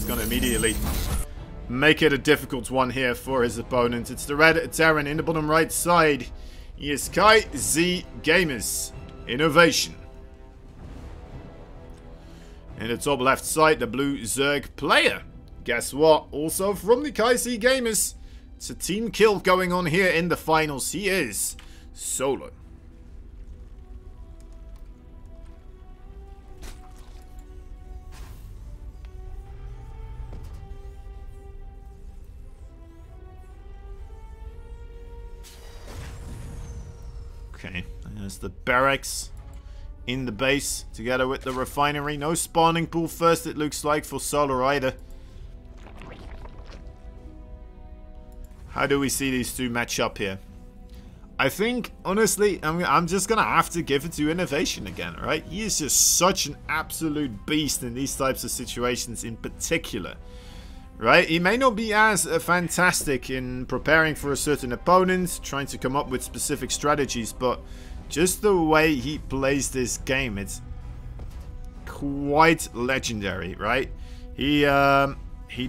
going to immediately make it a difficult one here for his opponent. It's the red Terran in the bottom right side. He is Kai Z Gamers. Innovation. In the top left side, the blue Zerg player. Guess what? Also from the Kai Z Gamers. It's a team kill going on here in the finals. He is Solo. Okay, there's the barracks in the base together with the refinery. No spawning pool first, it looks like, for Solar either. How do we see these two match up here? I think, honestly, I'm just going to have to give it to Innovation again, right? He is just such an absolute beast in these types of situations in particular. Right? He may not be as fantastic in preparing for a certain opponent, trying to come up with specific strategies, but just the way he plays this game, it's quite legendary, right? He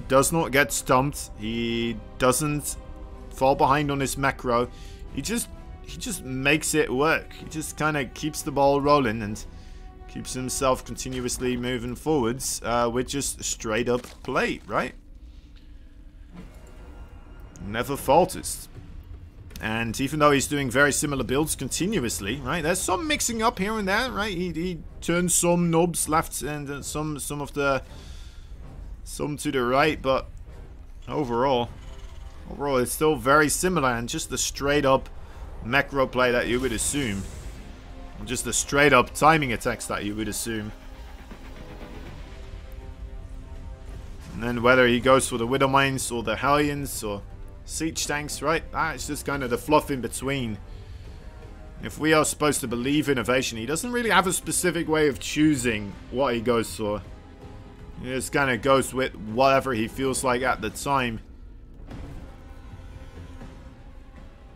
does not get stumped. He doesn't fall behind on his macro. He just makes it work. He just kind of keeps the ball rolling and keeps himself continuously moving forwards with just straight up play, right? Never falters. And even though he's doing very similar builds continuously, right? There's some mixing up here and there, right? He turns some knobs left and some to the right, but overall it's still very similar and just the straight up macro play that you would assume. Just the straight up timing attacks that you would assume. And then whether he goes for the Widow Mines or the Hellions or siege tanks, right? It's just kind of the fluff in between. If we are supposed to believe Innovation, he doesn't really have a specific way of choosing what he goes for. He just kind of goes with whatever he feels like at the time.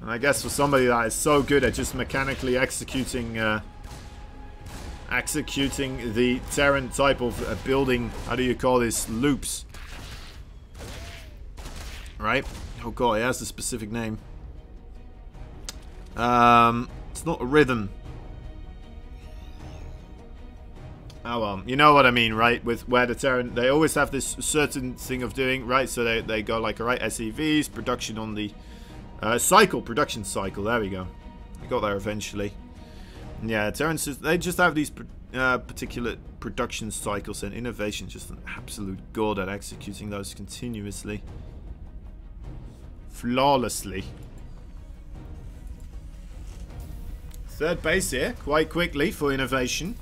And I guess for somebody that is so good at just mechanically executing the Terran type of building, how do you call this, loops, right? Oh god, it has a specific name. It's not a rhythm. Oh well, you know what I mean, right? With where the Terran, they always have this certain thing of doing, right? So they go like, alright, SEVs, production on the production cycle, there we go. We got there eventually. Yeah, Terrans, they just have these particular production cycles, and Innovation just an absolute god at executing those continuously. Flawlessly. Third base here, quite quickly for Innovation.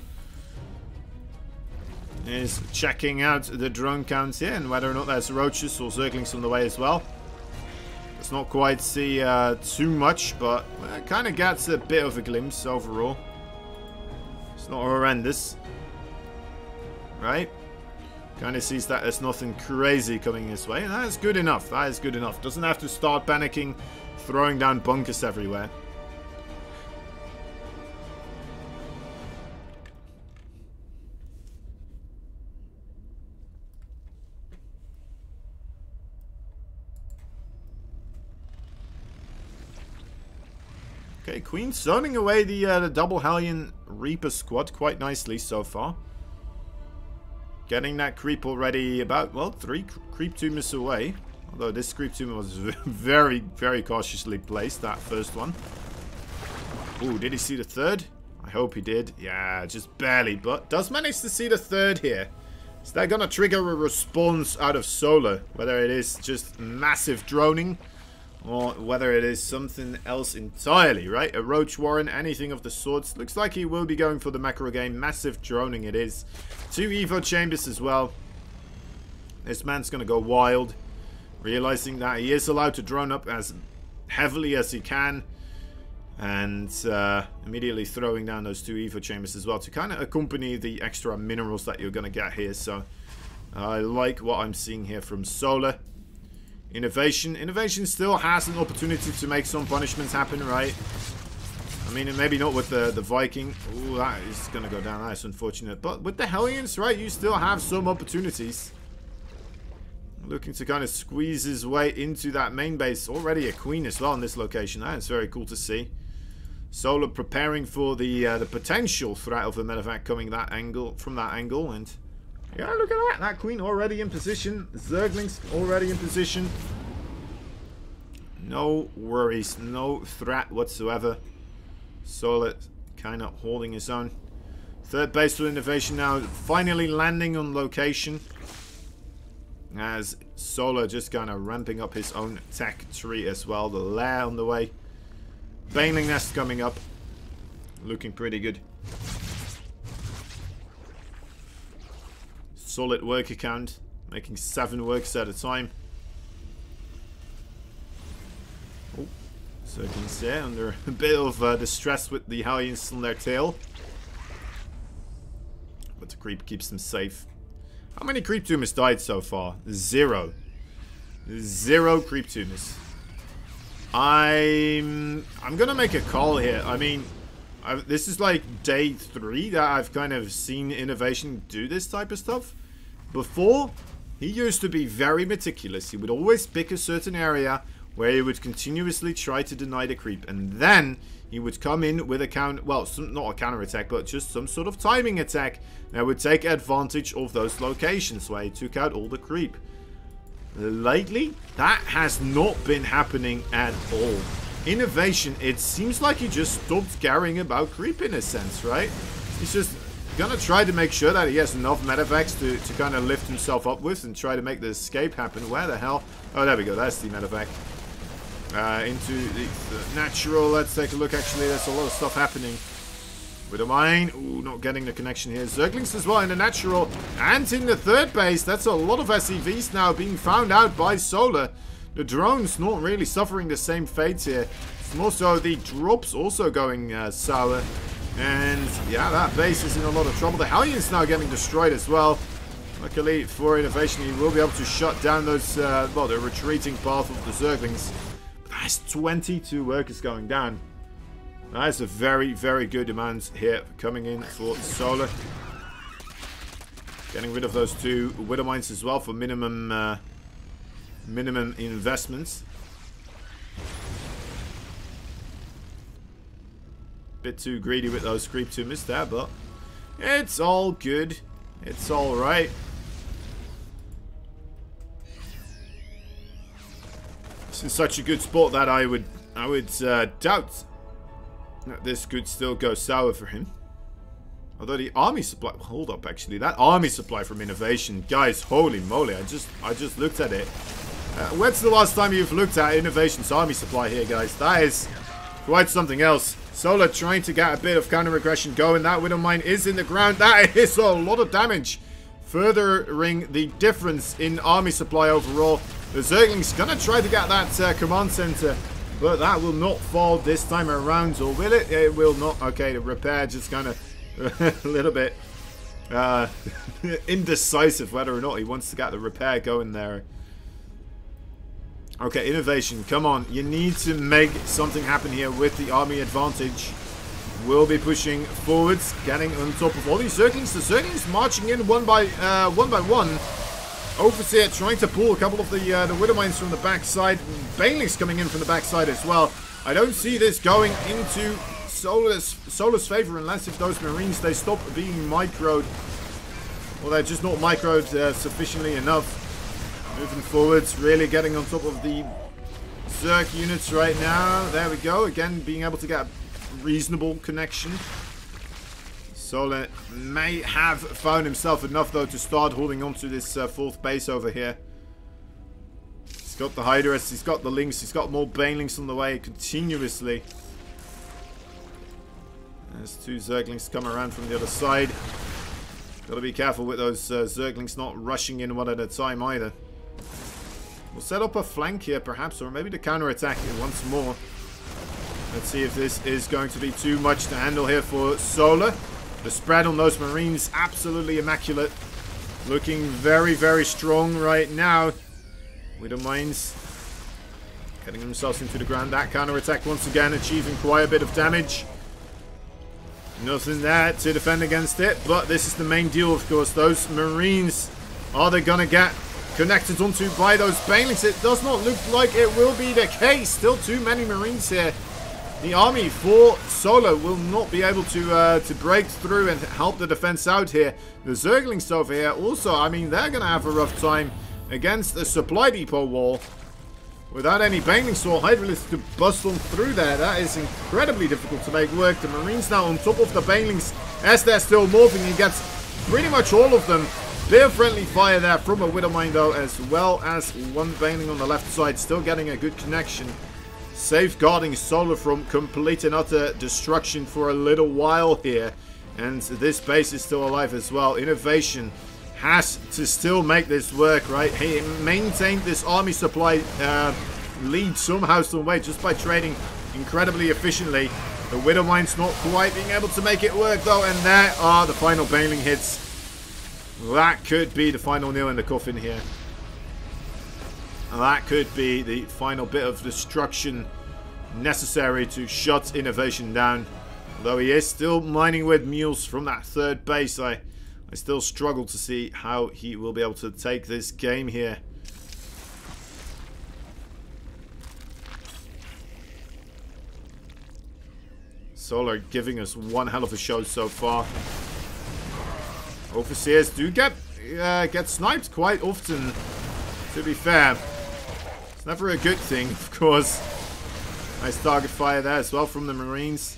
Is checking out the drone count here and whether or not there's roaches or zerglings on the way as well. Let's not quite see too much, but it kind of gets a bit of a glimpse overall. It's not horrendous. Right? Kind of sees that there's nothing crazy coming his way, and that is good enough. That is good enough. Doesn't have to start panicking, throwing down bunkers everywhere. Okay, Queen zoning away the double Hellion Reaper squad quite nicely so far. Getting that creep already about, well, 3 creep tumors away. Although this creep tumor was very, very cautiously placed, that first one. Ooh, did he see the third? I hope he did. Yeah, just barely, but does manage to see the third here. Is that gonna trigger a response out of Solar? Whether it is just massive droning, or whether it is something else entirely, right? A Roach Warren, anything of the sorts. Looks like he will be going for the macro game. Massive droning it is. 2 Evo Chambers as well. This man's going to go wild. Realizing that he is allowed to drone up as heavily as he can. And immediately throwing down those 2 Evo Chambers as well to kind of accompany the extra minerals that you're going to get here. So I like what I'm seeing here from Solar. Innovation still has an opportunity to make some punishments happen, right? I mean, maybe not with the Viking. Ooh, that is going to go down. That is unfortunate. But with the Hellions, right, you still have some opportunities. Looking to kind of squeeze his way into that main base. Already a queen as well in this location. That is very cool to see. Solar preparing for the potential threat of a medevac coming from that angle. And yeah, look at that. That queen already in position. Zerglings already in position. No worries. No threat whatsoever. Solar kind of holding his own. Third base for innovation now. Finally landing on location. As Solar just kind of ramping up his own tech tree as well. The lair on the way. Baneling nest coming up. Looking pretty good. Solid worker count. Making 7 works at a time. Oh, Zerglings there under a bit of distress with the Hellions on their tail. But the creep keeps them safe. How many creep tumors died so far? 0. 0 creep tumors. I'm gonna make a call here. I mean, this is like day 3 that I've kind of seen Innovation do this type of stuff. Before, he used to be very meticulous. He would always pick a certain area where he would continuously try to deny the creep, and then he would come in with a counter, well, not a counter attack, but just some sort of timing attack that would take advantage of those locations where he took out all the creep. Lately, that has not been happening at all. Innovation, it seems like he just stopped caring about creep in a sense, right? He's just gonna try to make sure that he has enough medevacs to kind of lift himself up with and try to make the escape happen. Where the hell? Oh, there we go. That's the medevac. Into the natural. Let's take a look. Actually, there's a lot of stuff happening. With a mine. Ooh, not getting the connection here. Zerglings as well in the natural. And in the third base. That's a lot of SCVs now being found out by Solar. The drones not really suffering the same fate here. It's more so the drops also going sour. And yeah, that base is in a lot of trouble. The Hellions now getting destroyed as well. Luckily for Innovation, he will be able to shut down those, well, the retreating path of the Zerglings. That's 22 workers going down. That is a very, very good amount here coming in for Solar. Getting rid of those 2 Widow Mines as well for minimum investments. Bit too greedy with those creep tumors there, but it's all good. It's all right. It's in such a good spot that I would doubt that this could still go sour for him. Although the army supply, hold up, actually, that army supply from Innovation, guys, holy moly! I just looked at it. When's the last time you've looked at Innovation's army supply here, guys? That is quite something else. Solar trying to get a bit of counter-aggression going. That Widow Mine is in the ground. That is a lot of damage. Furthering the difference in army supply overall. The Zerglings gonna try to get that command center, but that will not fall this time around, or will it? It will not. Okay, the repair just kind of a little bit indecisive whether or not he wants to get the repair going there. Okay, Innovation, come on. You need to make something happen here with the army advantage. We'll be pushing forwards, getting on top of all these Zerglings. The Zerglings marching in one by one. Overseer trying to pull a couple of the Widow Mines from the backside. Banelings coming in from the backside as well. I don't see this going into Solar's favor unless if those Marines, they stop being microed. Well, they're just not microed sufficiently enough. Moving forwards, really getting on top of the Zerg units right now. There we go. Again, being able to get a reasonable connection. Solar may have found himself enough, though, to start holding on to this 4th base over here. He's got the Hydras, he's got the Lynx, he's got more Banelings on the way continuously. There's 2 Zerglings come around from the other side. Gotta be careful with those Zerglings not rushing in one at a time either. We'll set up a flank here perhaps, or maybe to counter-attack it once more. Let's see if this is going to be too much to handle here for Solar. The spread on those Marines, absolutely immaculate. Looking very, very strong right now. Widow Mines getting themselves into the ground. That counter-attack once again achieving quite a bit of damage. Nothing there to defend against it, but this is the main deal, of course. Those Marines, are they gonna get connected onto by those banelings. It does not look like it will be the case. Still too many Marines here. The army for Solo will not be able to break through and help the defense out here. The Zerglings over here also, I mean, they're going to have a rough time against the supply depot wall. Without any banelings or Hydralisks to bust on through there, that is incredibly difficult to make work. The Marines now on top of the banelings as they're still morphing. He gets pretty much all of them. Clear friendly fire there from a Widowmine though, as well as one baneling on the left side. Still getting a good connection. Safeguarding Solo from complete and utter destruction for a little while here. And this base is still alive as well. Innovation has to still make this work, right? He maintained this army supply lead somehow, some way, just by trading incredibly efficiently. The Widowmine's not quite being able to make it work though, and there are the final baneling hits. That could be the final nail in the coffin here. That could be the final bit of destruction necessary to shut Innovation down. Although he is still mining with mules from that third base, I still struggle to see how he will be able to take this game here. Solar giving us one hell of a show so far. Overseers do get sniped quite often, to be fair. It's never a good thing, of course. Nice target fire there as well from the Marines.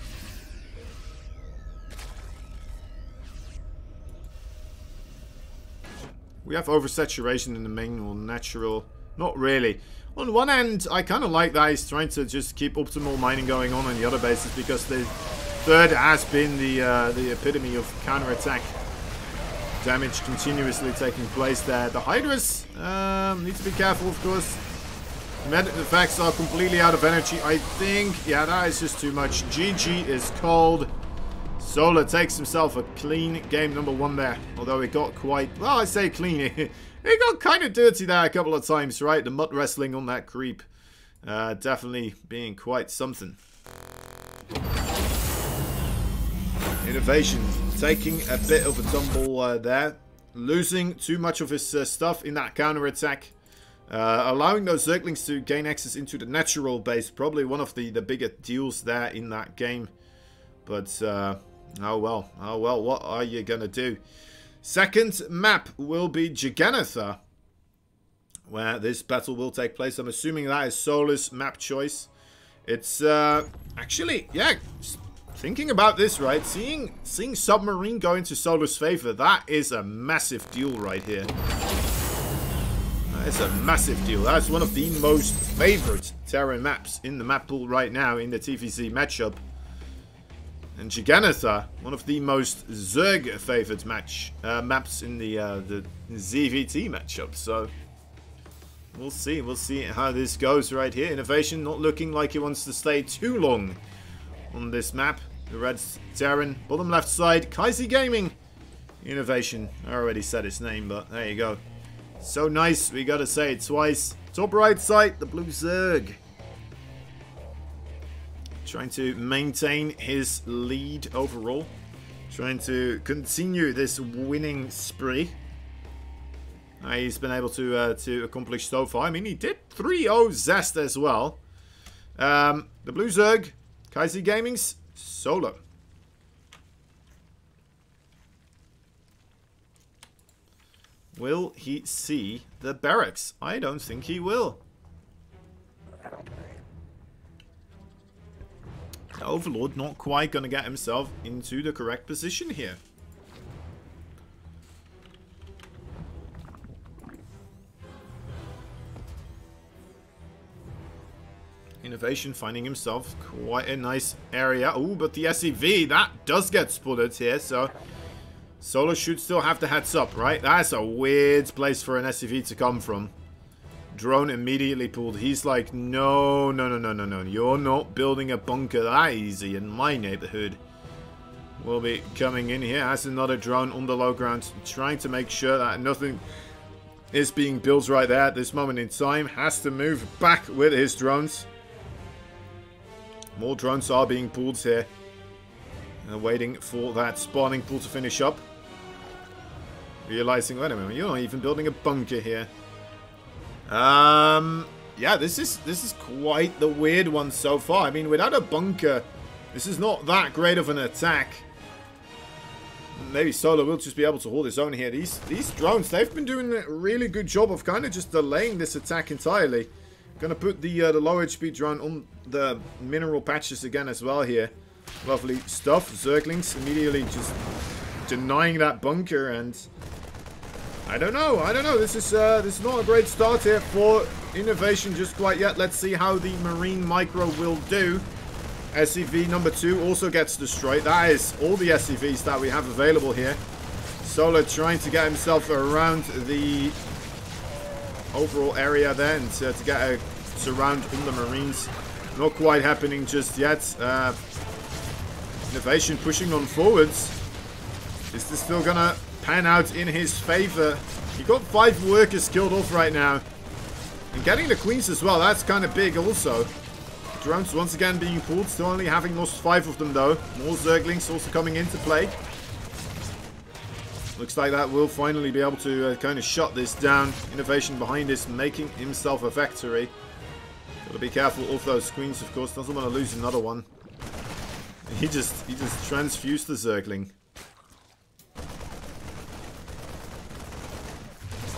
We have oversaturation in the main or natural. Not really. On one end, I kind of like that he's trying to just keep optimal mining going on the other bases, because the third has been the epitome of counterattack damage continuously taking place there. The Hydras need to be careful, of course. Med effects are completely out of energy, I think. Yeah, that is just too much. GG is called. Solar takes himself a clean game number 1 there. Although it got quite, well, I say clean. It got kind of dirty there a couple of times, right? The mud wrestling on that creep. Definitely being quite something. Innovation taking a bit of a tumble there. Losing too much of his stuff in that counterattack. Allowing those Zerglings to gain access into the natural base. Probably one of the bigger deals there in that game. But, oh well, what are you gonna do? Second map will be Juggernaut, where this battle will take place. I'm assuming that is Solar's map choice. It's, actually, yeah, thinking about this, right? Seeing Submarine go into Solar's favor, that is a massive deal right here. That is a massive deal. That's one of the most favorite Terran maps in the map pool right now in the TVC matchup. And Juggernaut, one of the most Zerg favored maps in the ZVT matchup. So we'll see how this goes right here. Innovation not looking like he wants to stay too long on this map. The red Terran, bottom left side, Kaisi Gaming. Innovation, I already said his name, but there you go. So nice, we gotta say it twice. Top right side, the blue Zerg. Trying to maintain his lead overall. Trying to continue this winning spree. He's been able to accomplish so far. I mean, he did 3-0 Zest as well. The Blue Zerg, Kaisi Gaming's Solo. Will he see the barracks? I don't think he will. Overlord not quite going to get himself into the correct position here. Innovation finding himself quite a nice area. Oh, but the SCV, that does get spotted here, so Solo should still have the heads up, right? That's a weird place for an SCV to come from. Drone immediately pulled. He's like, no. You're not building a bunker that easy in my neighborhood. We'll be coming in here. Has another drone on the low ground. Trying to make sure that nothing is being built right there at this moment in time. Has to move back with his drones. More drones are being pulled here. And waiting for that spawning pool to finish up. Realizing, wait a minute, you're not even building a bunker here. Yeah, this is quite the weird one so far. I mean, without a bunker, this is not that great of an attack. Maybe Solar will just be able to hold his own here. These drones, they've been doing a really good job of kind of just delaying this attack entirely. Gonna put the low HP drone on the mineral patches again as well here. Lovely stuff. Zerglings immediately just denying that bunker, and I don't know. This is not a great start here for Innovation just quite yet. Let's see how the Marine Micro will do. SCV number 2 also gets destroyed. That is all the SCVs that we have available here. Solar trying to get himself around the overall area there and to get a surround on the Marines. Not quite happening just yet. Innovation pushing on forwards. Is this still gonna pan out in his favor? He got 5 workers killed off right now. And getting the Queens as well, that's kind of big also. Drones once again being pulled, still only having lost 5 of them though. More Zerglings also coming into play. Looks like that will finally be able to kind of shut this down. Innovation behind this, making himself a victory. Gotta be careful of those Queens, of course. Doesn't want to lose another one. He just transfused the Zergling.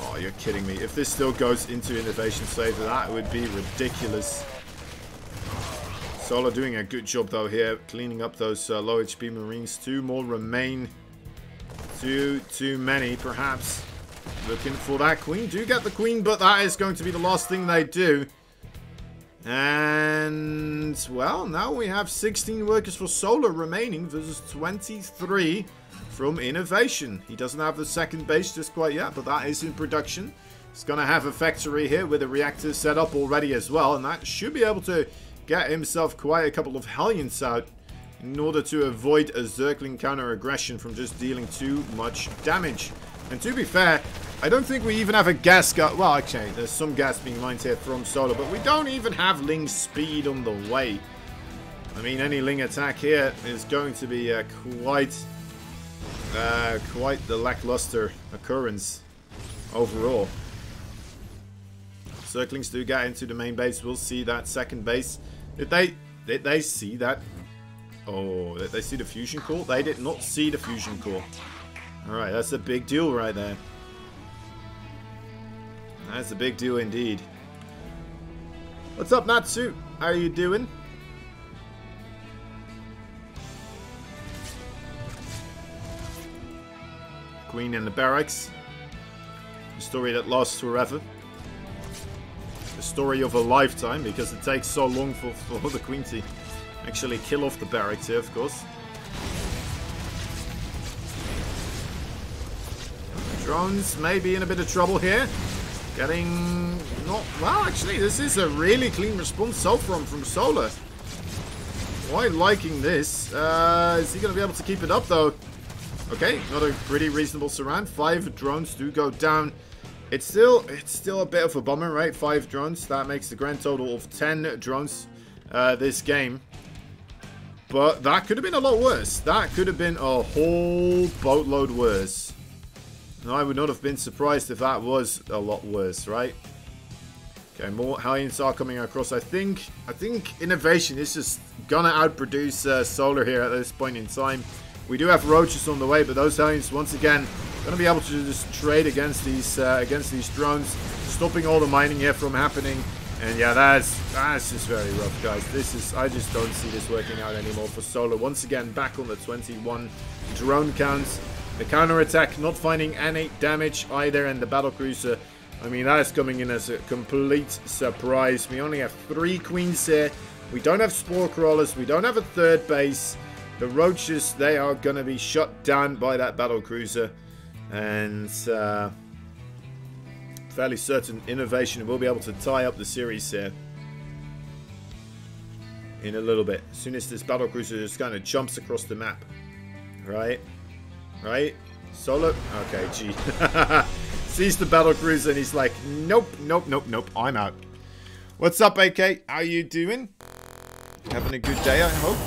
Oh, you're kidding me. If this still goes into Innovation's favor, that would be ridiculous. Solar doing a good job though here, cleaning up those low HP Marines. 2 more remain. Too many perhaps. Looking for that Queen. Do get the Queen, but that is going to be the last thing they do. And well, now we have 16 workers for Solar remaining versus 23 from Innovation. He doesn't have the second base just quite yet, but that is in production. He's going to have a factory here with a reactor set up already as well, and that should be able to get himself quite a couple of Hellions out in order to avoid a Zergling counter-aggression from just dealing too much damage. And to be fair, I don't think we even have a gas gun. Well, actually, there's some gas being mined here from Solar, but we don't even have Ling speed on the way. I mean, any Ling attack here is going to be quite the lackluster occurrence overall. Zerglings do get into the main base. We'll see that second base. Did they see that? Oh, did they see the fusion core? They did not see the fusion core. Alright, that's a big deal right there. That's a big deal indeed. What's up, Natsu? How are you doing? Queen in the barracks. A story that lasts forever. The story of a lifetime, because it takes so long for the Queen to actually kill off the barracks here, of course. Drones may be in a bit of trouble here. Getting not well. Actually, this is a really clean response so far from Solar. Quite liking this. Is he going to be able to keep it up though? Okay, not a pretty reasonable surround. 5 drones do go down. It's still a bit of a bummer, right? 5 drones. That makes the grand total of 10 drones this game. But that could have been a lot worse. That could have been a whole boatload worse. And I would not have been surprised if that was a lot worse, right? Okay, more Hellions are coming across. I think Innovation is just gonna outproduce Solar here at this point in time. We do have Roaches on the way, but those Hellions once again gonna be able to just trade against these drones, stopping all the mining here from happening. And yeah, that's just very rough, guys. I just don't see this working out anymore for Solar. Once again, back on the 21 drone counts. The counter-attack not finding any damage either, and the battlecruiser, I mean, that is coming in as a complete surprise. We only have 3 Queens here. We don't have Spore Crawlers. We don't have a 3rd base. The Roaches, they are going to be shut down by that battlecruiser. And fairly certain Innovation will be able to tie up the series here in a little bit. As soon as this battlecruiser just kind of jumps across the map. Right? Right? Solar? Okay, gee. Sees the battlecruiser and he's like, nope, nope, nope, nope, I'm out. What's up, AK? How you doing? Having a good day, I hope.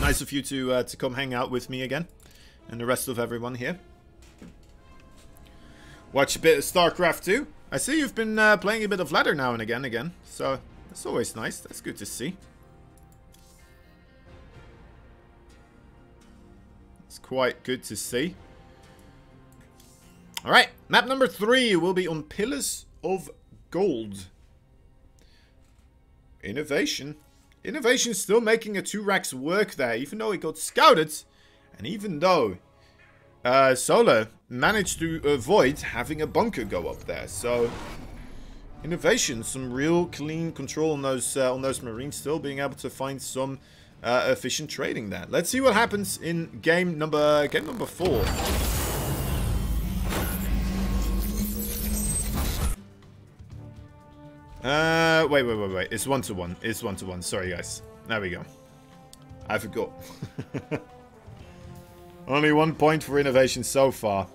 Nice of you to come hang out with me again. And the rest of everyone here. Watch a bit of StarCraft too. I see you've been playing a bit of ladder now and again. So that's always nice. That's good to see. It's quite good to see. Alright, map number 3 will be on Pillars of Gold. Innovation. Innovation still making a 2-racks work there, even though he got scouted. And even though Solar managed to avoid having a bunker go up there. So, Innovation, some real clean control on those Marines still, being able to find some efficient trading there. Let's see what happens in game number 4. Wait. It's 1-1. It's 1-1. Sorry, guys. There we go. I forgot. Only 1 point for Innovation so far.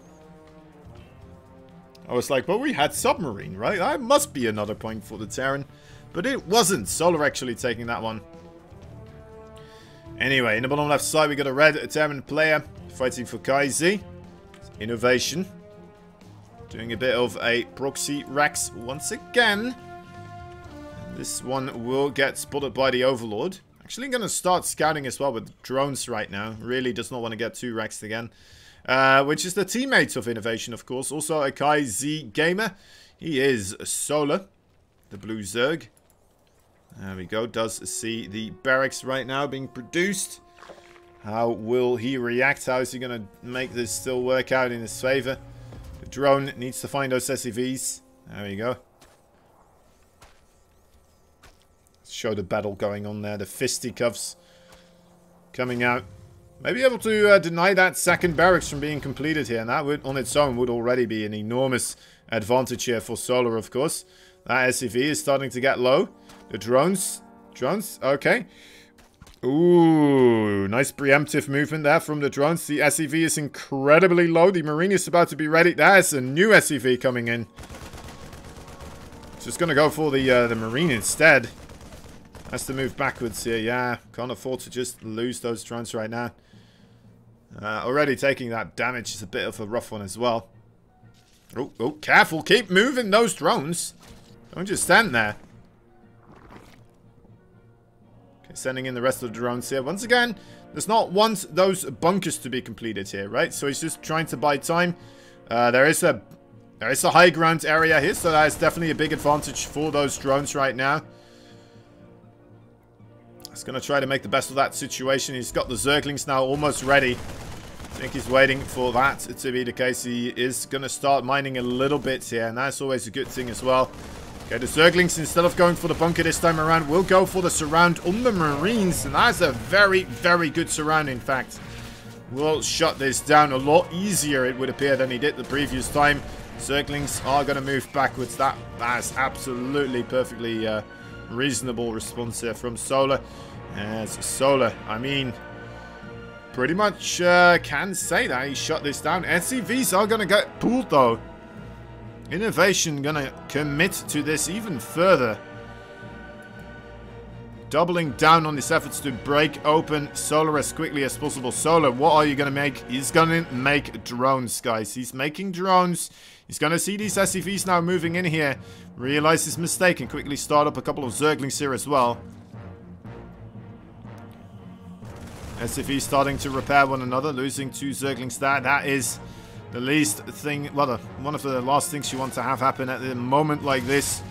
I was like, but we had Submarine, right? That must be another point for the Terran. But it wasn't. Solar actually taking that one. Anyway, in the bottom left side, we got a red Terran player fighting for Kaizi. Innovation. Doing a bit of a proxy Rex once again. This one will get spotted by the Overlord. Actually going to start scouting as well with drones right now. Really does not want to get 2 Rex again. Which is the teammate of Innovation, of course. Also a Kai Z gamer. He is Solar, the blue Zerg. There we go. Does see the barracks right now being produced. How will he react? How is he going to make this still work out in his favor? The drone needs to find those SCVs. There we go. Show the battle going on there. The fisticuffs coming out. Maybe able to deny that second barracks from being completed here. And that would, on its own, would already be an enormous advantage here for Solar, of course. That SCV is starting to get low. The drones. Drones, okay. Ooh, nice preemptive movement there from the drones. The SCV is incredibly low. The Marine is about to be ready. There's a new SCV coming in. Just going to go for the Marine instead. Has to move backwards here, yeah. Can't afford to just lose those drones right now. Already taking that damage is a bit of a rough one as well. Oh, careful. Keep moving those drones. Don't just stand there. Okay, sending in the rest of the drones here. Once again, does not want those bunkers to be completed here, right? So he's just trying to buy time. There is a high ground area here, so that is definitely a big advantage for those drones right now. He's going to try to make the best of that situation. He's got the Zerglings now almost ready. I think he's waiting for that to be the case. He is going to start mining a little bit here, and that's always a good thing as well. Okay, the Zerglings, instead of going for the bunker this time around, will go for the surround on the Marines, and that's a very, very good surround, in fact. Will shut this down a lot easier, it would appear, than he did the previous time. Zerglings are going to move backwards. That's absolutely perfectly reasonable response here from Solar. As Solar, I mean, pretty much can say that he shut this down. SCVs are going to get pulled though. Innovation going to commit to this even further. Doubling down on his efforts to break open Solar as quickly as possible. Solar, what are you going to make? He's going to make drones, guys. He's making drones. He's going to see these SCVs now moving in here. Realize his mistake and quickly start up a couple of Zerglings here as well. SCV starting to repair one another. Losing 2 Zerglings there. That is the least thing, well, one of the last things you want to have happen at a moment like this.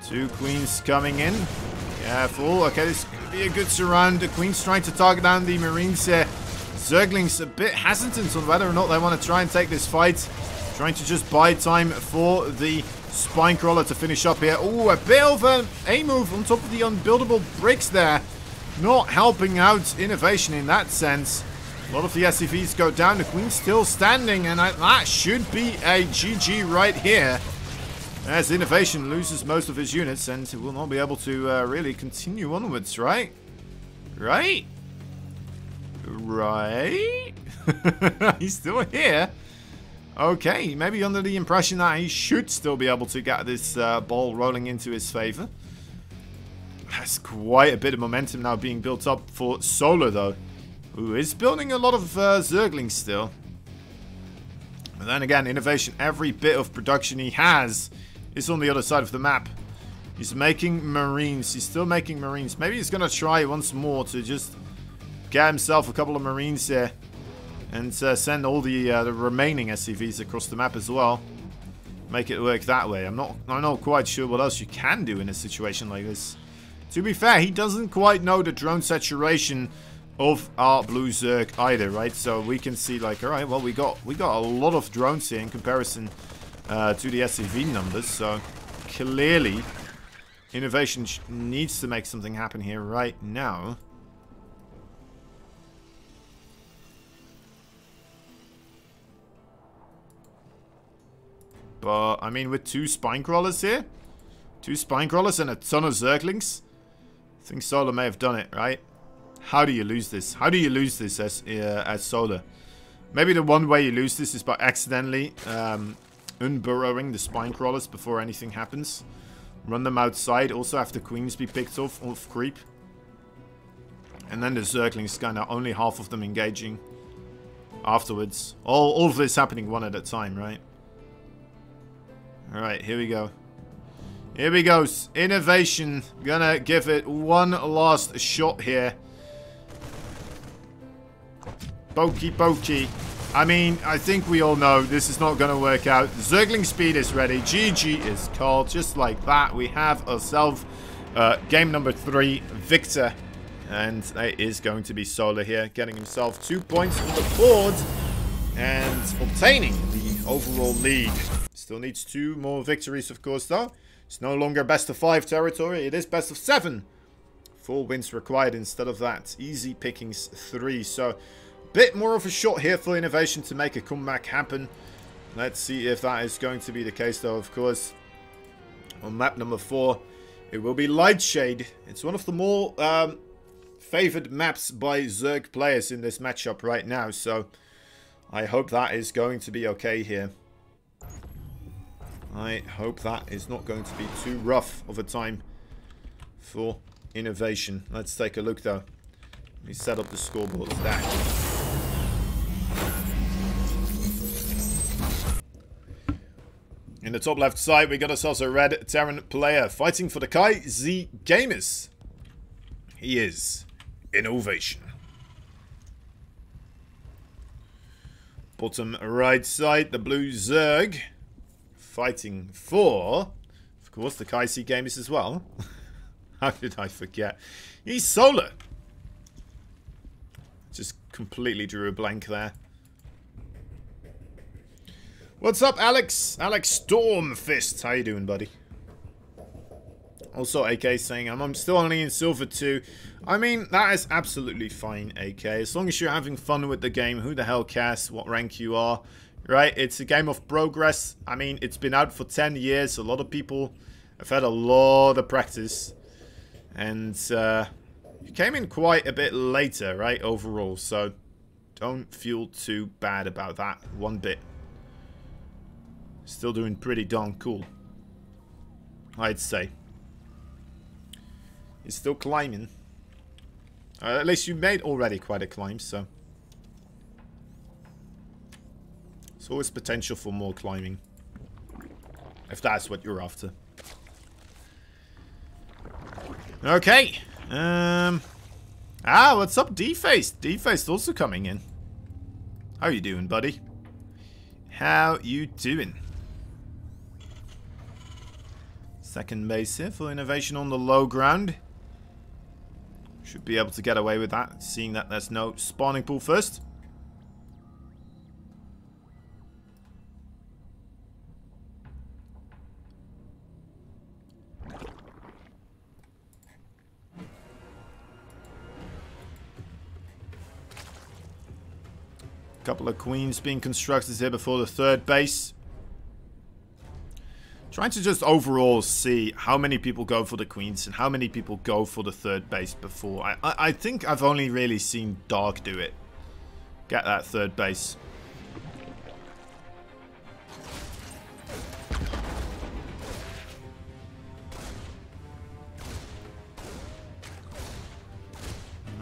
2 Queens coming in. Careful. Okay, this could be a good surround. The Queen's trying to target down the Marines here. Zerglings a bit hesitant on whether or not they want to try and take this fight. Trying to just buy time for the Spine Crawler to finish up here. Oh, a bit of an A-move on top of the unbuildable bricks there. Not helping out Innovation in that sense. A lot of the SCVs go down. The Queen's still standing, and that should be a GG right here. As Innovation loses most of his units and will not be able to really continue onwards, right? Right? Right? He's still here. Okay, maybe under the impression that he should still be able to get this ball rolling into his favor. That's quite a bit of momentum now being built up for Solar, though. Who is building a lot of Zerglings still. But then again, innovation, every bit of production he has is on the other side of the map. He's making Marines. He's still making Marines. Maybe he's going to try once more to just get himself a couple of Marines here. And send all the remaining SCVs across the map as well. Make it work that way. I'm not quite sure what else you can do in a situation like this. To be fair, he doesn't quite know the drone saturation of our blue Zerg either, right? So we can see like, all right, well, we got a lot of drones here in comparison to the SCV numbers. So clearly, innovation needs to make something happen here right now. But, I mean, with 2 spine crawlers here, 2 spine crawlers and a ton of Zerglings, I think Solar may have done it, right? How do you lose this? How do you lose this as Solar? Maybe the one way you lose this is by accidentally unburrowing the spine crawlers before anything happens. Run them outside, also have the queens be picked off creep. And then the Zerglings, kind of only half of them engaging afterwards. All of this happening one at a time, right? Alright, here we go. Here we go. Innovation. Gonna give it one last shot here. Pokey. I mean, I think we all know this is not gonna work out. Zergling speed is ready. GG is called. Just like that, we have ourselves game number 3 victor. And it is going to be Solar here, getting himself 2 points on the board. And obtaining the overall lead. Still needs 2 more victories, of course, though. It's no longer best of 5 territory. It is best of 7. 4 wins required instead of that. Easy pickings 3. So, bit more of a shot here for innovation to make a comeback happen. Let's see if that is going to be the case, though, of course. On map number 4, it will be Lightshade. It's one of the more favored maps by Zerg players in this matchup right now. So, I hope that is going to be okay here. I hope that is not going to be too rough of a time for innovation. Let's take a look, though. Let me set up the scoreboard stack. In the top left side, we got ourselves a red Terran player fighting for the Kai Z Gamers. He is innovation. Bottom right side, the blue Zerg. Fighting for, of course, the Kai Z Gamers as well. How did I forget? He's Solar. Just completely drew a blank there. What's up, Alex? Alex Stormfist. How you doing, buddy? Also, AK saying, I'm still only in Silver 2. I mean, that is absolutely fine, AK. As long as you're having fun with the game, who the hell cares what rank you are? Right, it's a game of progress. I mean, it's been out for 10 years. A lot of people have had a lot of practice. And you came in quite a bit later, right, overall. So don't feel too bad about that one bit. Still doing pretty darn cool, I'd say. You're still climbing. At least you made already quite a climb, so... There's always potential for more climbing. If that's what you're after. Okay. What's up, D-Faced? D-Faced also coming in. How you doing, buddy? How you doing? Second base here for innovation on the low ground. Should be able to get away with that, seeing that there's no spawning pool first. Couple of queens being constructed here before the third base. Trying to just overall see how many people go for the queens and how many people go for the third base before. I think I've only really seen Dark do it. Get that third base.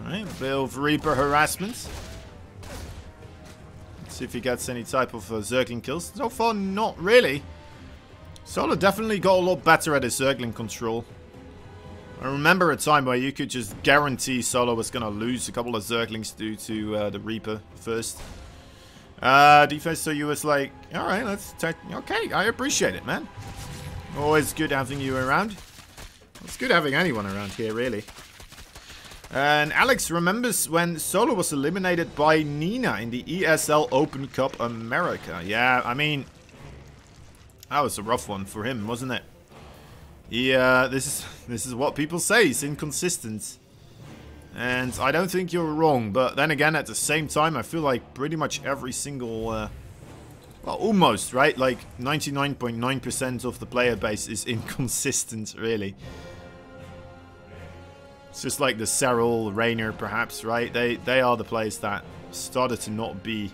Alright, bit of Reaper harassment. See if he gets any type of Zergling kills. So far, not really. Solo definitely got a lot better at his Zergling control. I remember a time where you could just guarantee Solo was going to lose a couple of Zerglings due to the Reaper first. Defense, so you was like, alright, let's take... Okay, I appreciate it, man. Always good having you around. It's good having anyone around here, really. And Alex remembers when Solo was eliminated by Nina in the ESL Open Cup America. Yeah, I mean, that was a rough one for him, wasn't it? This is what people say. He's inconsistent. And I don't think you're wrong. But then again, at the same time, I feel like pretty much every single... well, almost, right? Like 99.9% of the player base is inconsistent, really. It's just like the Serral, Raynor, perhaps, right? They are the players that started to not be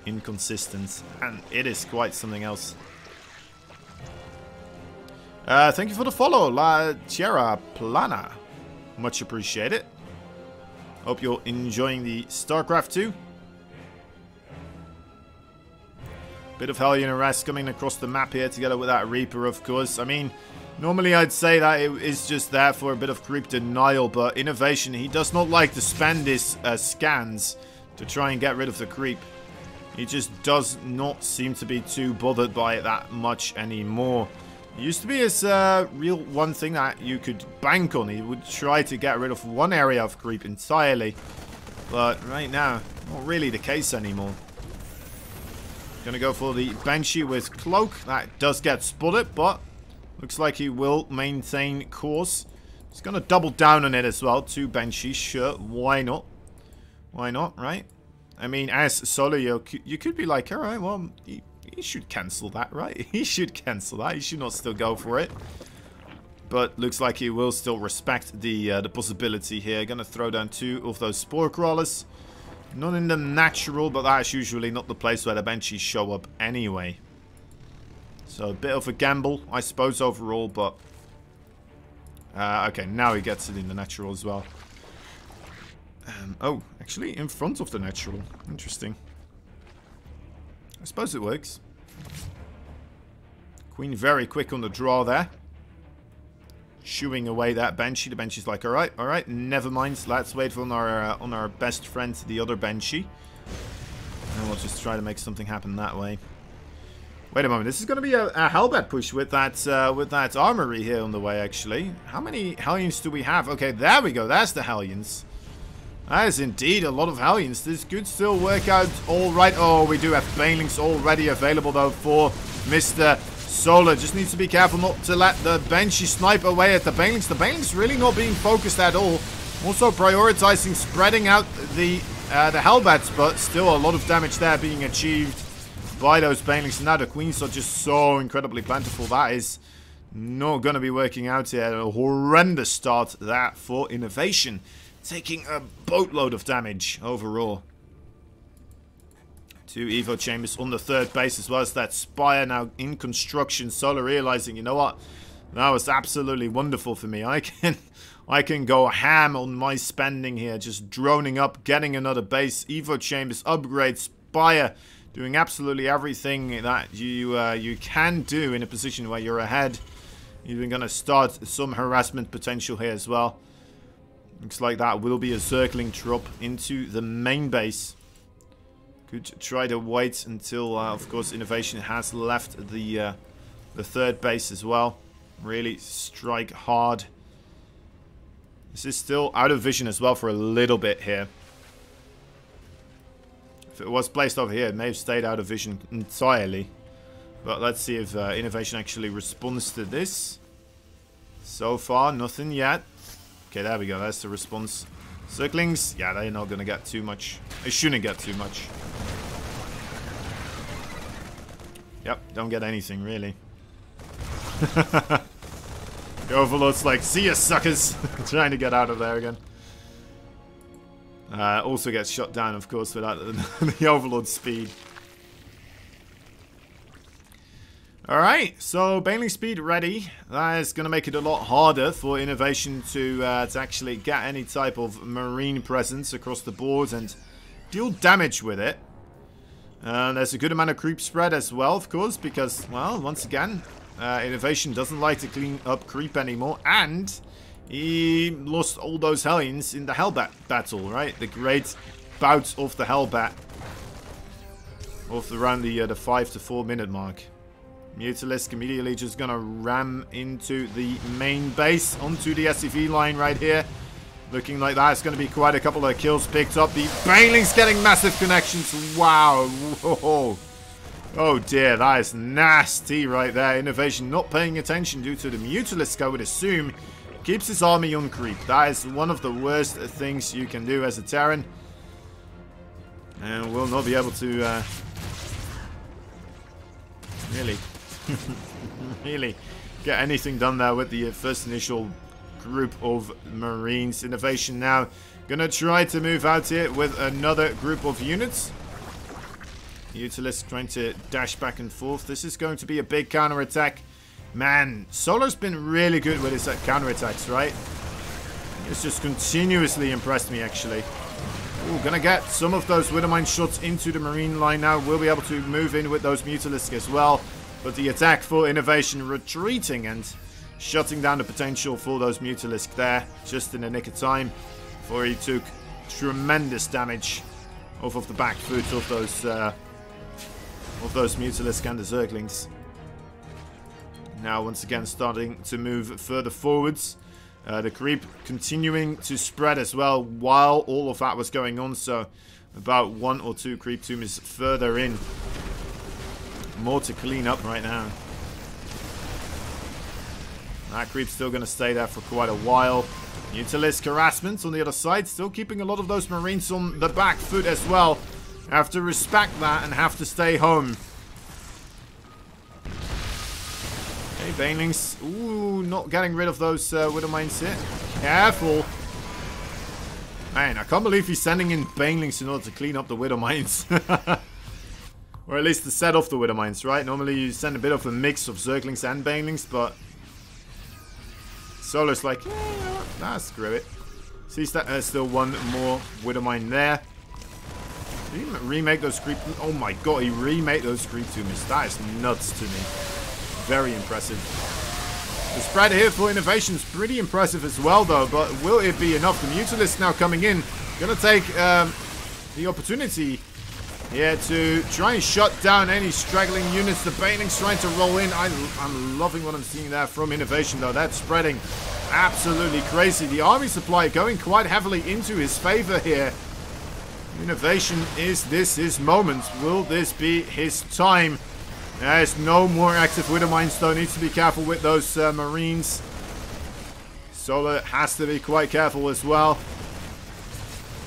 inconsistent. And it is quite something else. Thank you for the follow, La Tierra Plana. Much appreciated. Hope you're enjoying the StarCraft 2. Bit of Hellion Arrest coming across the map here together with that Reaper, of course. I mean, normally I'd say that it is just there for a bit of creep denial, but Innovation, he does not like to spend his scans to try and get rid of the creep. He just does not seem to be too bothered by it that much anymore. It used to be his real one thing that you could bank on. He would try to get rid of one area of creep entirely. But right now, not really the case anymore. Gonna go for the Banshee with Cloak. That does get spotted, but looks like he will maintain course. He's gonna double down on it as well. 2 Banshees, sure. Why not? Why not, right? I mean, as Solo, you could be like, alright, well... He should cancel that, right? He should cancel that. He should not still go for it. But looks like he will still respect the possibility here. Gonna throw down 2 of those Spore Crawlers. Not in the natural, but that's usually not the place where the Banshees show up anyway. So a bit of a gamble, I suppose, overall, but... okay, now he gets it in the natural as well. Oh, actually in front of the natural. Interesting. I suppose it works. Queen very quick on the draw there. Shooing away that Banshee. The Banshee's like, alright, never mind. Let's wait on our best friend, the other Banshee. And we'll just try to make something happen that way. Wait a moment, this is going to be a Hellbat push with that armory here on the way, actually. How many Hellions do we have? Okay, there we go, that's the Hellions. That is indeed a lot of Hellions. This could still work out alright. Oh, we do have Banelings already available, though, for Mr. Solo. Just needs to be careful not to let the Banshee snipe away at the Banelings. The Banelings really not being focused at all. Also prioritizing spreading out the Hellbats, but still a lot of damage there being achieved by those Banelings. And now the Queens are just so incredibly plentiful. That is not going to be working out here. A horrendous start that for Innovation. Taking a boatload of damage overall. 2 Evo Chambers on the 3rd base, as well as that Spire now in construction. Solo realizing, you know what? That was absolutely wonderful for me. I can go ham on my spending here. Just droning up, getting another base. Evo Chambers, upgrade, Spire. Doing absolutely everything that you can do in a position where you're ahead. Even going to start some harassment potential here as well. Looks like that will be a circling drop into the main base. Could try to wait until, of course, Innovation has left the 3rd base as well. Really strike hard. This is still out of vision as well for a little bit here. If it was placed over here, it may have stayed out of vision entirely. But let's see if Innovation actually responds to this. So far, nothing yet. Okay, there we go. That's the response. Circlings, yeah, they're not going to get too much. They shouldn't get too much. Yep, don't get anything, really. The Overlord's like, see ya, suckers! Trying to get out of there again. Also gets shot down, of course, without the Overlord speed. Alright, so Baneling speed ready. That is going to make it a lot harder for Innovation to actually get any type of marine presence across the board and deal damage with it. There's a good amount of creep spread as well, of course, because, well, once again, Innovation doesn't like to clean up creep anymore, and he lost all those Hellions in the Hellbat battle, right? The great bout of the Hellbat of around the 5 to 4 minute mark. Mutalisk immediately just gonna ram into the main base, onto the SCV line right here. Looking like that's going to be quite a couple of kills picked up. The Baneling's getting massive connections. Wow. Whoa. Oh dear, that is nasty right there. Innovation not paying attention due to the Mutalisk, I would assume. Keeps his army on creep. That is one of the worst things you can do as a Terran. And will not be able to really get anything done there with the first initial group of Marines. Innovation now gonna try to move out here with another group of units. Mutalisk trying to dash back and forth. This is going to be a big counter-attack. Man, Solar's been really good with his counter-attacks, right? It's just continuously impressed me, actually. Ooh, gonna get some of those Widowmine shots into the Marine line now. We'll be able to move in with those Mutalisk as well. But the attack for Innovation retreating and shutting down the potential for those Mutalisk there, just in the nick of time, before he took tremendous damage off of the back foot of those Mutalisk and the Zerglings. Now, once again, starting to move further forwards. The creep continuing to spread as well while all of that was going on, so about 1 or 2 creep tombs further in. More to clean up right now. That creep's still going to stay there for quite a while. Mutalisk harassment on the other side. Still keeping a lot of those Marines on the back foot as well. Have to respect that and have to stay home. Okay, Banelings. Ooh, not getting rid of those Widowmines here. Careful. Man, I can't believe he's sending in Banelings in order to clean up the Widowmines. Or at least to set off the Widowmines, right? Normally you send a bit of a mix of Zerglings and Banelings, but Solar's like, yeah, nah, screw it. Sees that there's still one more Widowmine there. Did he remake those creep? Oh my god, he remade those creep tombs. That is nuts to me. Very impressive. The spread here for Innovation's pretty impressive as well, though. But will it be enough? The Mutalisk now coming in. Gonna take the opportunity here to try and shut down any straggling units. The Baneling's trying to roll in. I'm loving what I'm seeing there from Innovation, though. That's spreading absolutely crazy. The army supply going quite heavily into his favor here. Innovation, is this his moment? Will this be his time? There's no more active Widowmines, though. Needs to be careful with those Marines. Solar has to be quite careful as well.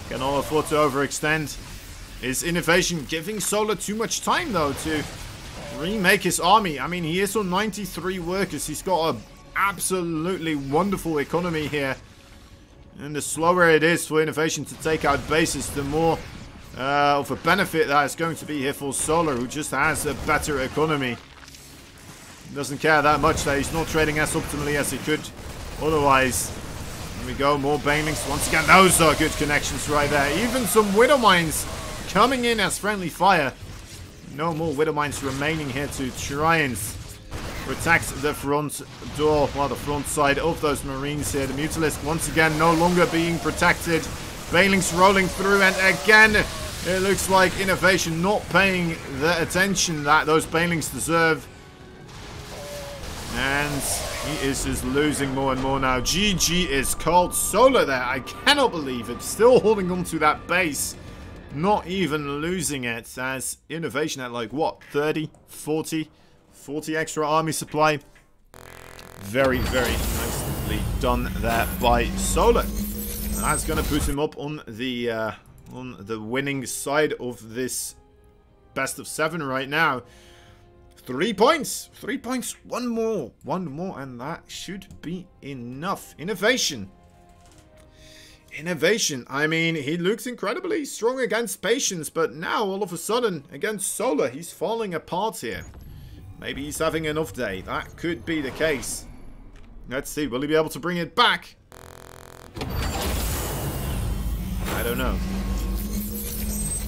Cannot afford to overextend. Is Innovation giving Solar too much time, though, to remake his army? I mean, he is on 93 workers. He's got an absolutely wonderful economy here. And the slower it is for Innovation to take out bases, the more of a benefit that is going to be here for Solar, who just has a better economy. He doesn't care that much that he's not trading as optimally as he could otherwise. Here we go, more Banelings. Once again, those are good connections right there. Even some Widowmines coming in as friendly fire. No more Widowmines remaining here to try and protect the front door, well, the front side of those Marines here. The Mutalisk once again no longer being protected. Banelings rolling through, and again it looks like Innovation not paying the attention that those Banelings deserve. And he is just losing more and more now. GG is called. Solar there, I cannot believe it. Still holding on to that base. Not even losing it, as Innovation at like, what, 30, 40 extra army supply. Very, very nicely done there by Solar. And that's going to put him up on the winning side of this best of 7 right now. 3 points. 3 points. One more, and that should be enough. Innovation, I mean, he looks incredibly strong against Patience, but now, all of a sudden, against Solar, he's falling apart here. Maybe he's having an off day. That could be the case. Let's see, will he be able to bring it back? I don't know.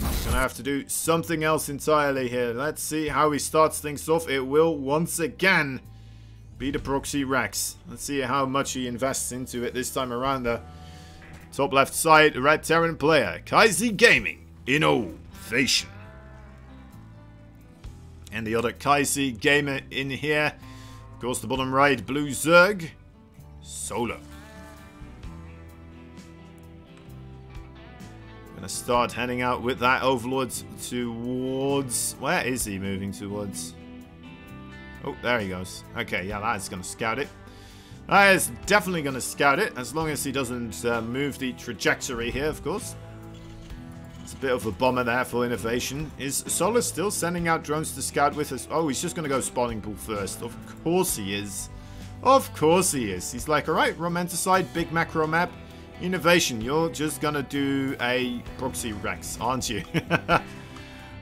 It's Gonna have to do something else entirely here. Let's see how he starts things off. It will once again be the proxy Rex. Let's see how much he invests into it this time around. The top left side, Red Terran player, Kaisi Gaming, Innovation. And the other Kaisi gamer in here. Of course, the bottom right, Blue Zerg, Solar. Gonna start heading out with that Overlord towards... Where is he moving towards? Oh, there he goes. Okay, yeah, that's gonna scout it. That is definitely gonna scout it, as long as he doesn't move the trajectory here, of course. It's a bit of a bomber there for innovation. Is Solar still sending out drones to scout with us? Oh, he's just gonna go spawning pool first. Of course he is. Of course he is. He's like, alright, Romanticide, big macro map. Innovation, you're just gonna do a proxy Rex, aren't you?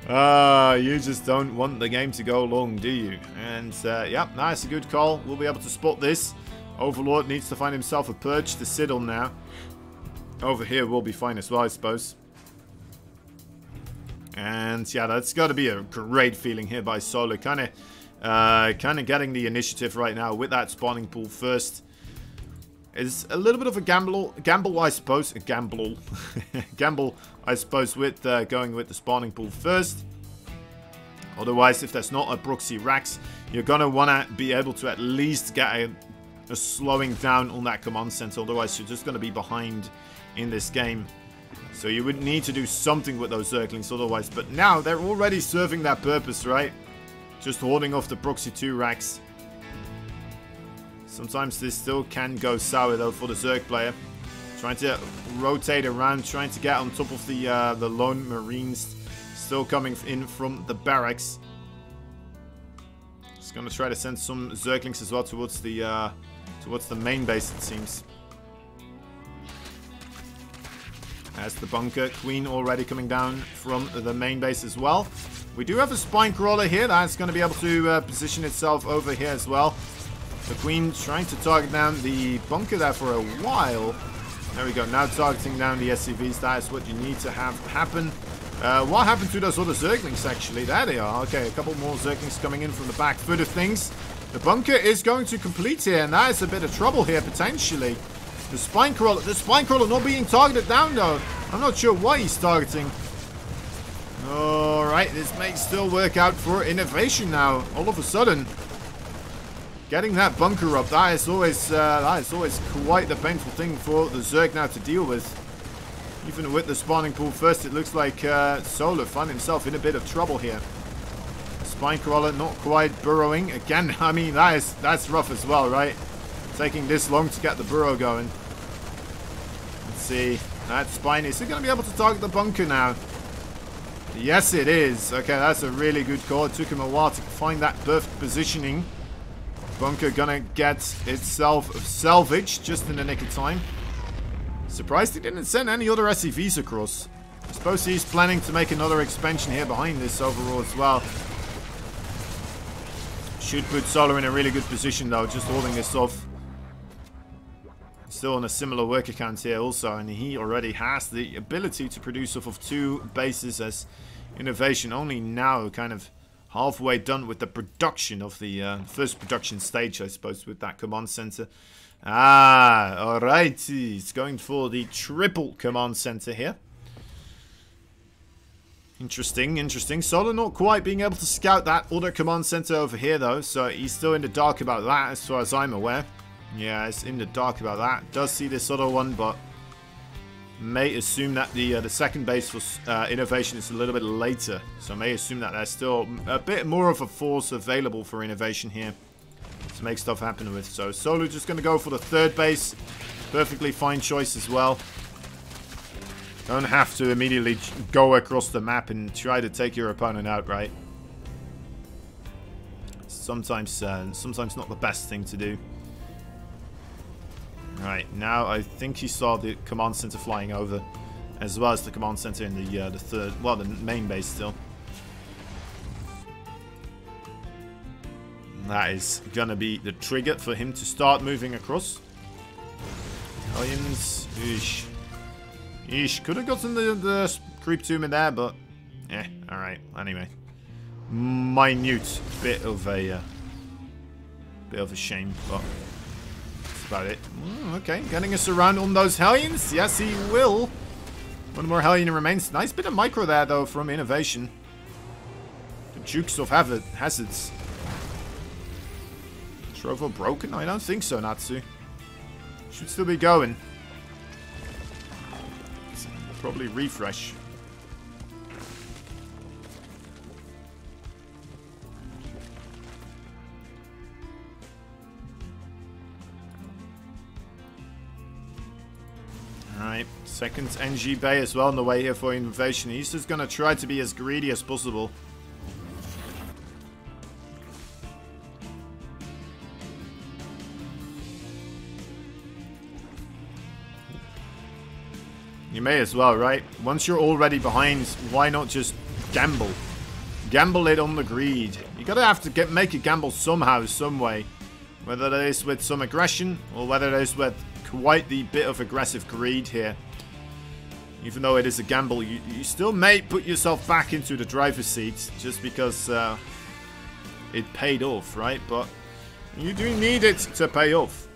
You just don't want the game to go long, do you? And, yeah, that's a good call. We'll be able to spot this. Overlord needs to find himself a perch to sit on now. Over here will be fine as well, I suppose. And, yeah, that's got to be a great feeling here by Solar. Kind of getting the initiative right now with that spawning pool first. It's a little bit of a gamble, I suppose. A gamble. Gamble, I suppose, with going with the spawning pool first. Otherwise, if there's not a proxy Rex, you're going to want to be able to at least get a slowing down on that command center. Otherwise, you're just going to be behind in this game. So you would need to do something with those Zerglings otherwise. But now, they're already serving that purpose, right? Just holding off the proxy 2 Rex. Sometimes this still can go sour though for the Zerg player. Trying to rotate around, trying to get on top of the lone Marines. Still coming in from the barracks. Just gonna try to send some Zerglings as well towards the main base, it seems. As the bunker, Queen already coming down from the main base as well. We do have a spine crawler here that's going to be able to position itself over here as well. The Queen trying to target down the bunker there for a while. There we go, now targeting down the SCVs. That is what you need to have happen. What happened to those other Zerglings actually? There they are. Okay, a couple more Zerglings coming in from the back foot of things. The bunker is going to complete here, and that is a bit of trouble here potentially. The spine crawler not being targeted down though. I'm not sure why he's targeting. Alright, this may still work out for innovation now. All of a sudden. Getting that bunker up, that is always quite the painful thing for the Zerg now to deal with. Even with the spawning pool first, it looks like Solar found himself in a bit of trouble here. Spine crawler not quite burrowing. Again, I mean, that's rough as well, right? Taking this long to get the burrow going. Let's see. That spine, is it going to be able to target the bunker now? Yes, it is. Okay, that's a really good call. It took him a while to find that perfect positioning. Bunker gonna get itself salvaged just in the nick of time. Surprised he didn't send any other SCVs across. I suppose he's planning to make another expansion here behind this overall as well. Should put Solar in a really good position though, just holding this off. Still on a similar work account here also, and he already has the ability to produce off of 2 bases as innovation. Only now kind of halfway done with the production of the first production stage, I suppose, with that command center. Alright. It's going for the triple command center here. Interesting, interesting. Solar not quite being able to scout that other command center over here, though. So he's still in the dark about that, as far as I'm aware. Yeah, it's in the dark about that. Does see this other one, but may assume that the second base for innovation is a little bit later. So may assume that there's still a bit more of a force available for innovation here to make stuff happen with. So Solar just going to go for the third base. Perfectly fine choice as well. Don't have to immediately go across the map and try to take your opponent out, right? Sometimes not the best thing to do. Right, now I think he saw the command center flying over, as well as the command center in the third, well, the main base still. That is gonna be the trigger for him to start moving across. Aliens, eesh. Could have gotten the creep tomb in there, but Alright. Anyway. Minute bit of a shame, but that's about it. Okay, getting us around on those Hellions. Yes, he will. One more Hellion remains. Nice bit of micro there, though, from Innovation. The Dukes of Hazards. Trovo broken? I don't think so, Natsu. Should still be going. Probably refresh. Alright, second NG Bay as well on the way here for Innovation. He's just going to try to be as greedy as possible. You may as well, right? Once you're already behind, why not just gamble? Gamble it on the greed. You gotta have to make a gamble somehow, some way. Whether that is with some aggression, or whether it is with quite the bit of aggressive greed here. Even though it is a gamble, you still may put yourself back into the driver's seat just because it paid off, right? But you do need it to pay off.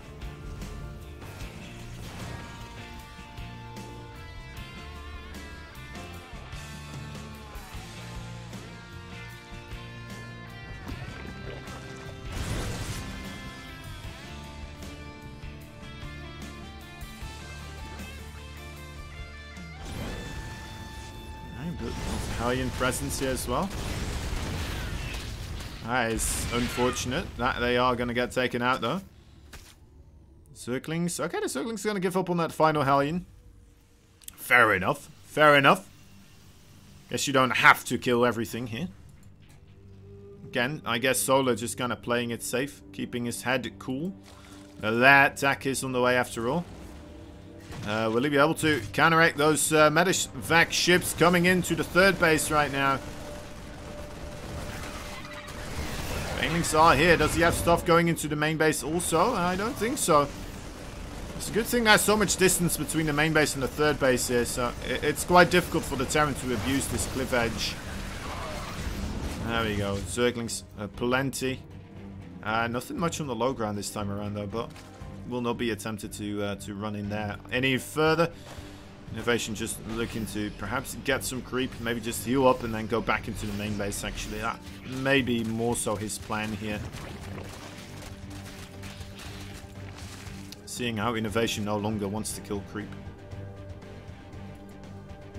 Hellion presence here as well. That is unfortunate that they are going to get taken out though. Circlings. Okay, the Circlings are going to give up on that final Hellion. Fair enough. Fair enough. Guess you don't have to kill everything here. Again, I guess Solar just kind of playing it safe, keeping his head cool. That attack is on the way after all. Will he be able to counteract those medevac ships coming into the third base right now? Banelings are here. Does he have stuff going into the main base also? I don't think so. It's a good thing there's so much distance between the main base and the third base here, so it's quite difficult for the Terran to abuse this cliff edge. There we go. Zerglings plenty. Nothing much on the low ground this time around though, but will not be attempted to run in there any further. Innovation just looking to perhaps get some creep, maybe just heal up and then go back into the main base actually. That may be more so his plan here. Seeing how Innovation no longer wants to kill creep.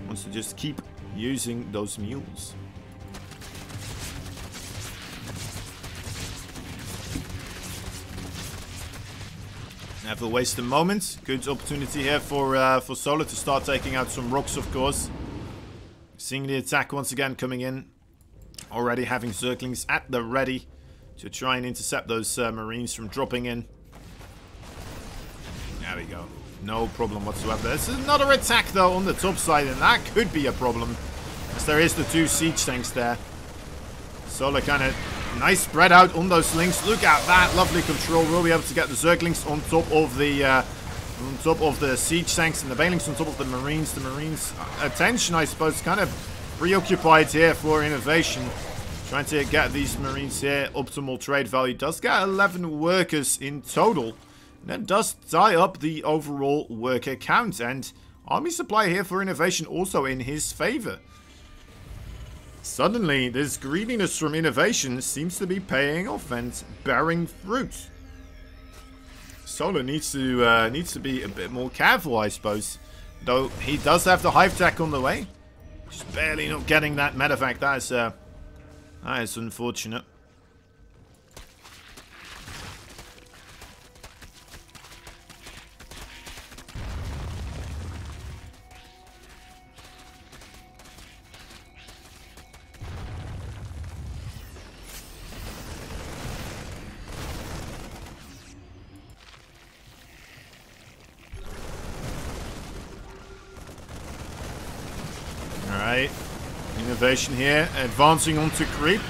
Wants to just keep using those mules. Never waste a moment. Good opportunity here for Solar to start taking out some rocks, of course. Seeing the attack once again coming in. Already having Zerglings at the ready to try and intercept those Marines from dropping in. There we go. No problem whatsoever. There's another attack, though, on the top side, and that could be a problem. As there is the two siege tanks there. Solar kind of nice spread out on those links. Look at that lovely control. We'll be able to get the Zerglings on top of the siege tanks and the Banelings on top of the Marines. The Marines' attention, I suppose, kind of preoccupied here for Innovation. Trying to get these Marines here optimal trade value. Does get 11 workers in total. And that does tie up the overall worker count. And army supply here for Innovation also in his favor. Suddenly, this greediness from Innovation seems to be paying off and bearing fruit. Solar needs to be a bit more careful, I suppose. Though he does have the hive tech on the way. Just barely not getting that medevac. That is unfortunate. Innovation here, advancing onto creep.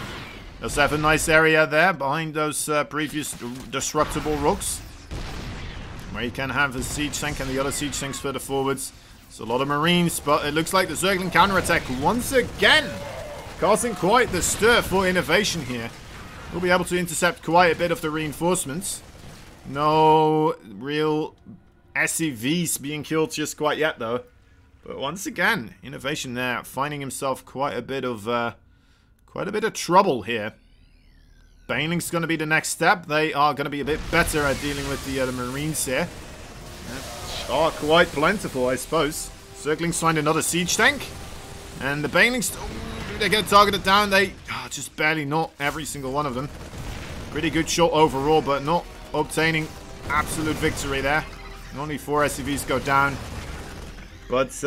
Does have a nice area there behind those previous destructible rocks. Where you can have a siege tank and the other siege tanks further forwards. It's a lot of Marines, but it looks like the Zergling counterattack once again causing quite the stir for Innovation here. We'll be able to intercept quite a bit of the reinforcements. No real SCVs being killed just quite yet, though. But once again, Innovation there finding himself quite a bit of trouble here. Baneling's going to be the next step. They are going to be a bit better at dealing with the Marines here. Are quite plentiful, I suppose. Zerglings find another siege tank. And the Banelings, do they get targeted down? They just barely, not every single one of them. Pretty good shot overall, but not obtaining absolute victory there. Only 4 SCVs go down. But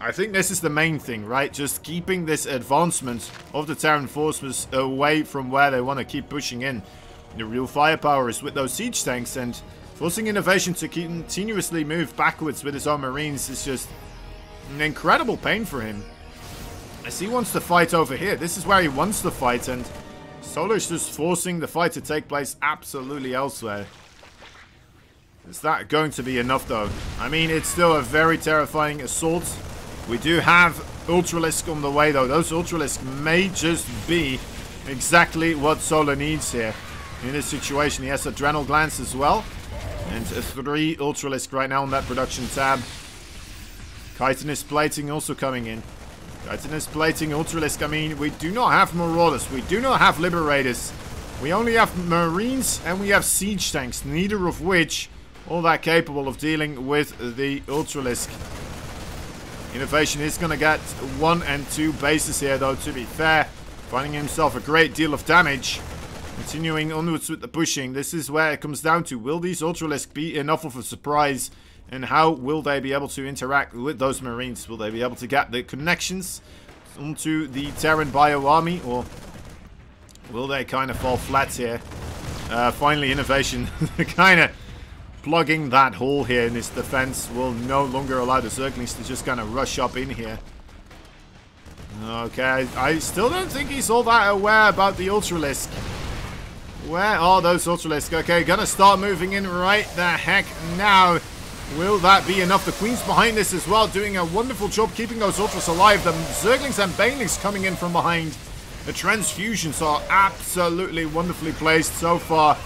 I think this is the main thing, right? Just keeping this advancement of the Terran forces away from where they want to keep pushing in. The real firepower is with those siege tanks, and forcing Innovation to continuously move backwards with his own Marines is just an incredible pain for him. As he wants to fight over here, this is where he wants to fight, and Solar's just forcing the fight to take place absolutely elsewhere. Is that going to be enough, though? I mean, it's still a very terrifying assault. We do have Ultralisk on the way, though. Those Ultralisk may just be exactly what Solar needs here in this situation. He has Adrenal Glands as well. And 3 Ultralisk right now on that production tab. Chitinous Plating also coming in. Chitinous Plating, Ultralisk. I mean, we do not have Marauders. We do not have Liberators. We only have Marines and we have Siege Tanks. Neither of which all that capable of dealing with the Ultralisk. Innovation is going to get 1 and 2 bases here, though, to be fair. Finding himself a great deal of damage. Continuing onwards with the pushing. This is where it comes down to. Will these Ultralisk be enough of a surprise? And how will they be able to interact with those Marines? Will they be able to get the connections onto the Terran Bio Army? Or will they kind of fall flat here? Finally, Innovation kind of plugging that hole here in his defense. Will no longer allow the Zerglings to just kind of rush up in here. Okay, I still don't think he's all that aware about the Ultralisk. Where are those Ultralisk? Okay, gonna start moving in right the heck now. Will that be enough? The Queen's behind this as well, doing a wonderful job keeping those Ultras alive. The Zerglings and Banelings coming in from behind. The transfusions are absolutely wonderfully placed so far.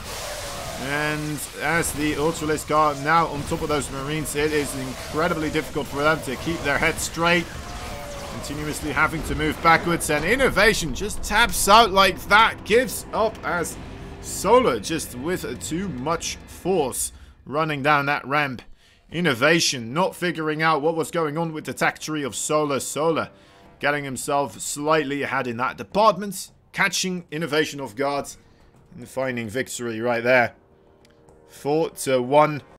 And as the Ultralisk are now on top of those Marines, it is incredibly difficult for them to keep their heads straight. Continuously having to move backwards, and Innovation just taps out like that. Gives up as Solar just with too much force running down that ramp. Innovation not figuring out what was going on with the tech tree of Solar. Solar getting himself slightly ahead in that department. Catching Innovation off guard and finding victory right there. 4-1.